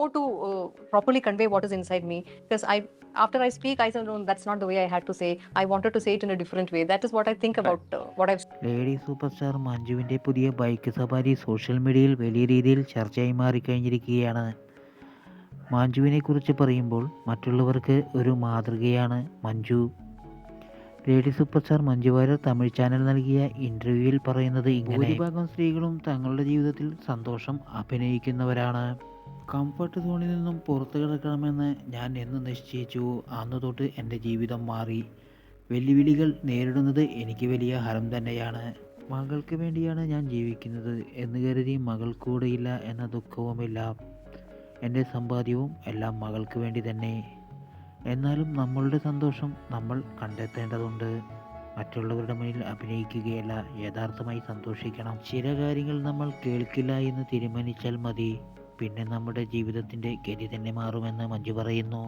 to properly convey what is inside me, because after I speak, I said, no, that's not the way I had to say. I wanted to say it in a different way. That is what I think about what I've. Lady super star മഞ്ജുവിൻ്റെ പുതിയ bike സവാരി social മീഡിയയിൽ വലിയ രീതിയിൽ ചർച്ചയായി മാറിക്കഴിഞ്ഞിരിക്കുകയാണ്. മഞ്ജുവിനെക്കുറിച്ച് പറയുമ്പോൾ മറ്റുള്ളവർക്ക് ഒരു മാതൃകയാണ് Manju. Lady super star Manju Warrier Tamil channel നൽകിയ ഇൻ്റർവ്യൂവിൽ പറയുന്നത് ഇങ്ങനെ: ഭൂരിഭാഗം സ്ത്രീകളും തങ്ങളുടെ ജീവിതത്തിൽ സന്തോഷം അഭിനയിക്കുന്നവരാണ്. കംഫർട്ട് സോണിൽ നിന്നും പുറത്തു കിടക്കണമെന്ന് ഞാൻ എന്ന് നിശ്ചയിച്ചു, അന്ന് തൊട്ട് എൻ്റെ ജീവിതം മാറി. വെല്ലുവിളികൾ നേരിടുന്നത് എനിക്ക് വലിയ ഹരം തന്നെയാണ്. മകൾക്ക് വേണ്ടിയാണ് ഞാൻ ജീവിക്കുന്നത് എന്ന് കരുതി മകൾ കൂടെയില്ല എന്ന ദുഃഖവുമില്ല. എൻ്റെ സമ്പാദ്യവും എല്ലാം മകൾക്ക് വേണ്ടി തന്നെ. എന്നാലും നമ്മളുടെ സന്തോഷം നമ്മൾ കണ്ടെത്തേണ്ടതുണ്ട്. മറ്റുള്ളവരുടെ മുന്നിൽ അഭിനയിക്കുകയല്ല, യഥാർത്ഥമായി സന്തോഷിക്കണം. ചില കാര്യങ്ങൾ നമ്മൾ കേൾക്കില്ല എന്ന് തീരുമാനിച്ചാൽ മതി, പിന്നെ നമ്മുടെ ജീവിതത്തിൻ്റെ ഗതി തന്നെ മാറുമെന്ന് മഞ്ജു പറയുന്നു.